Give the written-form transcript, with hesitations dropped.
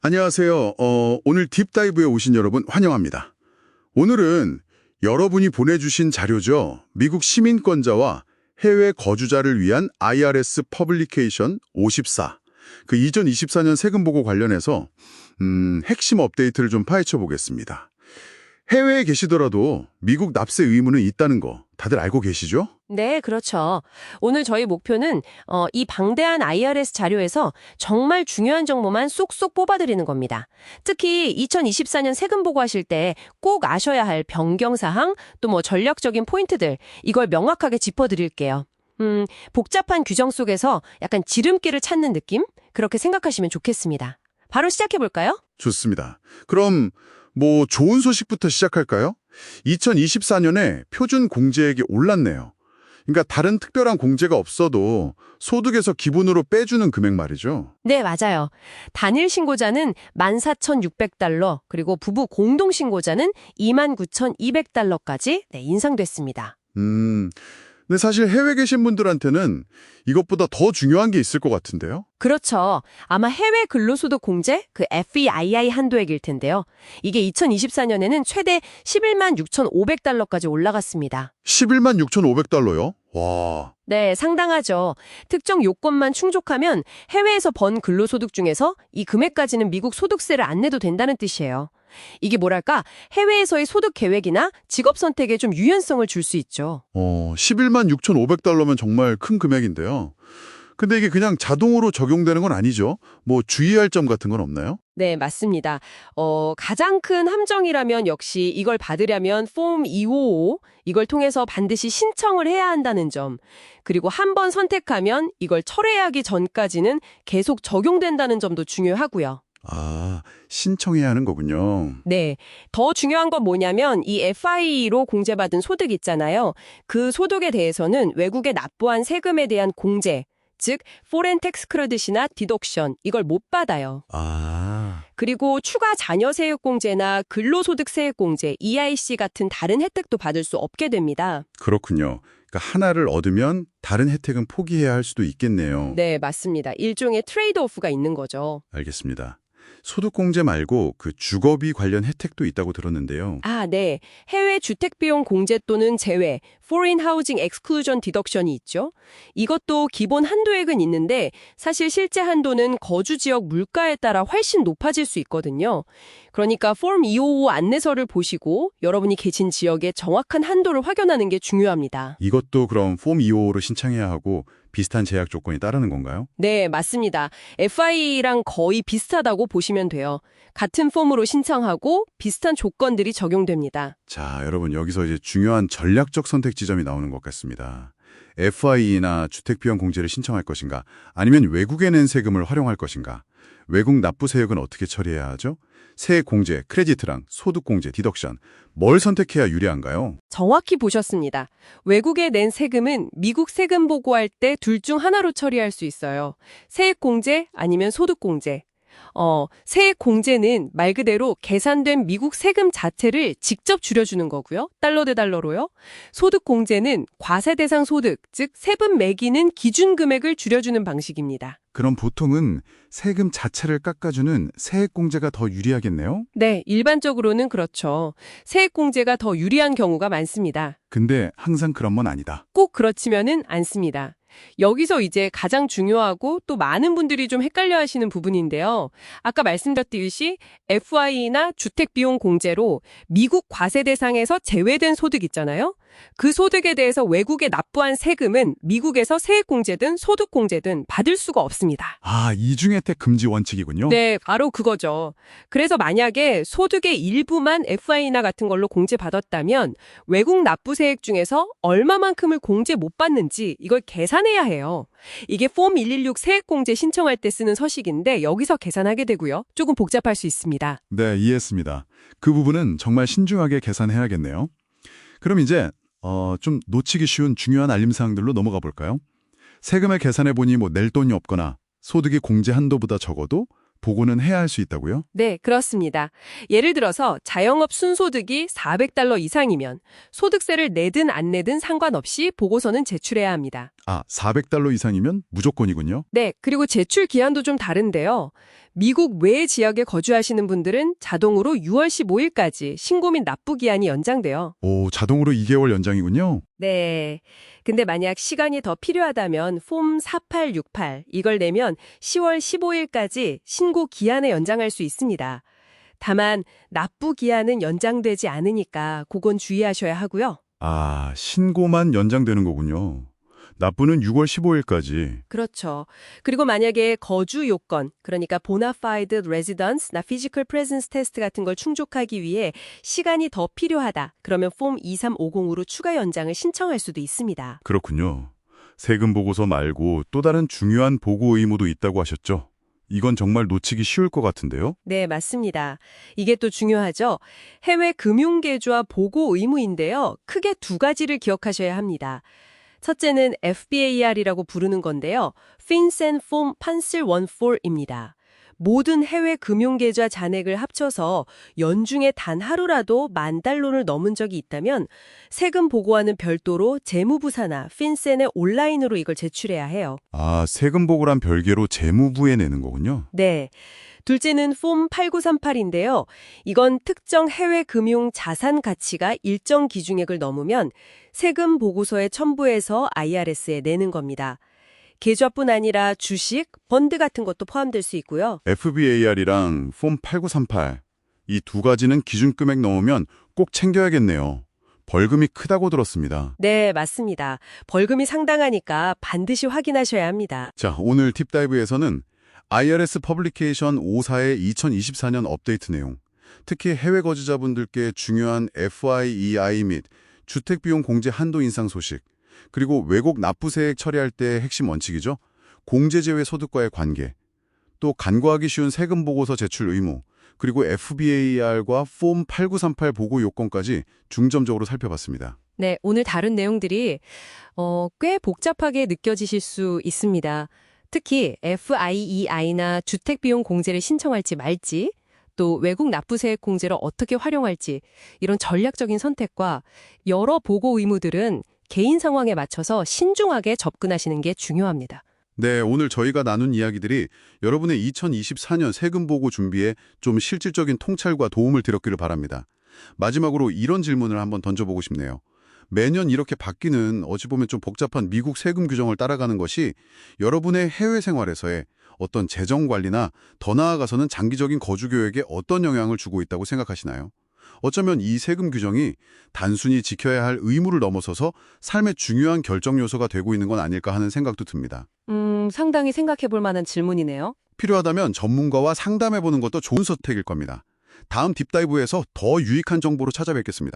안녕하세요. 오늘 딥다이브에 오신 여러분 환영합니다. 오늘은 여러분이 보내주신 자료죠. 미국 시민권자와 해외 거주자를 위한 IRS 퍼블리케이션 54, 그 2024년 세금 보고 관련해서 핵심 업데이트를 좀 파헤쳐 보겠습니다. 해외에 계시더라도 미국 납세 의무는 있다는 거 다들 알고 계시죠? 네, 그렇죠. 오늘 저희 목표는 이 방대한 IRS 자료에서 정말 중요한 정보만 쏙쏙 뽑아드리는 겁니다. 특히 2024년 세금 보고하실 때 꼭 아셔야 할 변경사항, 또 전략적인 포인트들, 이걸 명확하게 짚어드릴게요. 복잡한 규정 속에서 약간 지름길을 찾는 느낌? 그렇게 생각하시면 좋겠습니다. 바로 시작해볼까요? 좋습니다. 그럼 좋은 소식부터 시작할까요? 2024년에 표준 공제액이 올랐네요. 그러니까 다른 특별한 공제가 없어도 소득에서 기본으로 빼주는 금액 말이죠. 네, 맞아요. 단일 신고자는 14,600달러, 그리고 부부 공동 신고자는 29,200달러까지 인상됐습니다. 근데 사실 해외 계신 분들한테는 이것보다 더 중요한 게 있을 것 같은데요? 그렇죠. 아마 해외 근로소득 공제, 그 FEII 한도액일 텐데요. 이게 2024년에는 최대 11만 6,500달러까지 올라갔습니다. 11만 6,500달러요? 와. 네, 상당하죠. 특정 요건만 충족하면 해외에서 번 근로소득 중에서 이 금액까지는 미국 소득세를 안 내도 된다는 뜻이에요. 이게 뭐랄까, 해외에서의 소득 계획이나 직업 선택에 좀 유연성을 줄 수 있죠. 11만 6,500달러면 정말 큰 금액인데요. 근데 이게 그냥 자동으로 적용되는 건 아니죠? 주의할 점 같은 건 없나요? 네, 맞습니다. 가장 큰 함정이라면 역시 이걸 받으려면 폼 255, 이걸 통해서 반드시 신청을 해야 한다는 점. 그리고 한 번 선택하면 이걸 철회하기 전까지는 계속 적용된다는 점도 중요하고요. 아, 신청해야 하는 거군요. 네. 더 중요한 건 뭐냐면 이 FIE로 공제받은 소득 있잖아요. 그 소득에 대해서는 외국에 납부한 세금에 대한 공제, 즉 Foreign Tax Credit이나 Deduction, 이걸 못 받아요. 아, 그리고 추가 자녀 세액 공제나 근로소득 세액 공제, EIC 같은 다른 혜택도 받을 수 없게 됩니다. 그렇군요. 그러니까 하나를 얻으면 다른 혜택은 포기해야 할 수도 있겠네요. 네, 맞습니다. 일종의 트레이드오프가 있는 거죠. 알겠습니다. 소득공제 말고 그 주거비 관련 혜택도 있다고 들었는데요. 아, 네. 해외 주택비용 공제 또는 제외, Foreign Housing Exclusion Deduction이 있죠. 이것도 기본 한도액은 있는데 사실 실제 한도는 거주 지역 물가에 따라 훨씬 높아질 수 있거든요. 그러니까 폼 255 안내서를 보시고 여러분이 계신 지역의 정확한 한도를 확인하는 게 중요합니다. 이것도 그럼 폼 255로 신청해야 하고 비슷한 제약 조건이 따르는 건가요? 네, 맞습니다. FI랑 거의 비슷하다고 보시면 돼요. 같은 폼으로 신청하고 비슷한 조건들이 적용됩니다. 자, 여러분 여기서 이제 중요한 전략적 선택 지점이 나오는 것 같습니다. FI나 주택비용 공제를 신청할 것인가, 아니면 외국에 낸 세금을 활용할 것인가, 외국 납부 세액은 어떻게 처리해야 하죠? 세액 공제, 크레디트랑 소득 공제, 디덕션, 뭘 선택해야 유리한가요? 정확히 보셨습니다. 외국에 낸 세금은 미국 세금 보고할 때 둘 중 하나로 처리할 수 있어요. 세액 공제 아니면 소득 공제. 세액 공제는 말 그대로 계산된 미국 세금 자체를 직접 줄여주는 거고요. 달러 대 달러로요. 소득 공제는 과세 대상 소득, 즉 세금 매기는 기준 금액을 줄여주는 방식입니다. 그럼 보통은 세금 자체를 깎아주는 세액 공제가 더 유리하겠네요? 네, 일반적으로는 그렇죠. 세액 공제가 더 유리한 경우가 많습니다. 근데 항상 그런 건 아니다. 꼭 그렇지만은 않습니다. 여기서 이제 가장 중요하고 또 많은 분들이 좀 헷갈려 하시는 부분인데요. 아까 말씀드렸듯이 FI나 주택비용 공제로 미국 과세 대상에서 제외된 소득 있잖아요. 그 소득에 대해서 외국에 납부한 세금은 미국에서 세액 공제든 소득 공제든 받을 수가 없습니다. 아, 이중 혜택 금지 원칙이군요? 네, 바로 그거죠. 그래서 만약에 소득의 일부만 FI나 같은 걸로 공제받았다면 외국 납부세액 중에서 얼마만큼을 공제 못 받는지 이걸 계산해야 해요. 이게 폼 116 세액공제 신청할 때 쓰는 서식인데 여기서 계산하게 되고요. 조금 복잡할 수 있습니다. 네, 이해했습니다. 그 부분은 정말 신중하게 계산해야겠네요. 그럼 이제 좀 놓치기 쉬운 중요한 알림사항들로 넘어가 볼까요? 세금을 계산해보니 낼 돈이 없거나 소득이 공제 한도보다 적어도 보고는 해야 할 수 있다고요? 네, 그렇습니다. 예를 들어서 자영업 순소득이 400달러 이상이면 소득세를 내든 안 내든 상관없이 보고서는 제출해야 합니다. 아, 400달러 이상이면 무조건이군요? 네, 그리고 제출 기한도 좀 다른데요. 미국 외 지역에 거주하시는 분들은 자동으로 6월 15일까지 신고 및 납부 기한이 연장돼요. 오, 자동으로 2개월 연장이군요. 네. 근데 만약 시간이 더 필요하다면 폼 4868 이걸 내면 10월 15일까지 신고 기한을 연장할 수 있습니다. 다만 납부 기한은 연장되지 않으니까 그건 주의하셔야 하고요. 아, 신고만 연장되는 거군요. 납부는 6월 15일까지. 그렇죠. 그리고 만약에 거주 요건, 그러니까 Bonafide Residence나 Physical Presence Test 같은 걸 충족하기 위해 시간이 더 필요하다. 그러면 폼 2350으로 추가 연장을 신청할 수도 있습니다. 그렇군요. 세금 보고서 말고 또 다른 중요한 보고 의무도 있다고 하셨죠? 이건 정말 놓치기 쉬울 것 같은데요? 네, 맞습니다. 이게 또 중요하죠. 해외 금융계좌 보고 의무인데요. 크게 두 가지를 기억하셔야 합니다. 첫째는 FBAR이라고 부르는 건데요. Fins and Form Pansil 14입니다. 모든 해외 금융계좌 잔액을 합쳐서 연중에 단 하루라도 $10,000를 넘은 적이 있다면 세금 보고와는 별도로 재무부사나 핀센에 온라인으로 이걸 제출해야 해요. 아, 세금 보고란 별개로 재무부에 내는 거군요. 네. 둘째는 폼 8938인데요. 이건 특정 해외 금융 자산 가치가 일정 기준액을 넘으면 세금 보고서에 첨부해서 IRS에 내는 겁니다. 계좌뿐 아니라 주식, 펀드 같은 것도 포함될 수 있고요. FBAR이랑 폼 8938, 이 두 가지는 기준 금액 넘으면 꼭 챙겨야겠네요. 벌금이 크다고 들었습니다. 네, 맞습니다. 벌금이 상당하니까 반드시 확인하셔야 합니다. 자, 오늘 팁다이브에서는 IRS 퍼블리케이션 54의 2024년 업데이트 내용, 특히 해외 거주자분들께 중요한 FIEI 및 주택비용 공제 한도 인상 소식, 그리고 외국 납부세액 처리할 때의 핵심 원칙이죠. 공제제외 소득과의 관계, 또 간과하기 쉬운 세금 보고서 제출 의무, 그리고 FBAR과 폼 8938 보고 요건까지 중점적으로 살펴봤습니다. 네, 오늘 다룬 내용들이 꽤 복잡하게 느껴지실 수 있습니다. 특히 FIEI나 주택비용 공제를 신청할지 말지, 또 외국 납부세액 공제를 어떻게 활용할지 이런 전략적인 선택과 여러 보고 의무들은 개인 상황에 맞춰서 신중하게 접근하시는 게 중요합니다. 네, 오늘 저희가 나눈 이야기들이 여러분의 2024년 세금 보고 준비에 좀 실질적인 통찰과 도움을 드렸기를 바랍니다. 마지막으로 이런 질문을 한번 던져보고 싶네요. 매년 이렇게 바뀌는 어찌 보면 좀 복잡한 미국 세금 규정을 따라가는 것이 여러분의 해외 생활에서의 어떤 재정 관리나 더 나아가서는 장기적인 거주 계획에 어떤 영향을 주고 있다고 생각하시나요? 어쩌면 이 세금 규정이 단순히 지켜야 할 의무를 넘어서서 삶의 중요한 결정 요소가 되고 있는 건 아닐까 하는 생각도 듭니다. 상당히 생각해 볼 만한 질문이네요. 필요하다면 전문가와 상담해보는 것도 좋은 선택일 겁니다. 다음 딥다이브에서 더 유익한 정보로 찾아뵙겠습니다.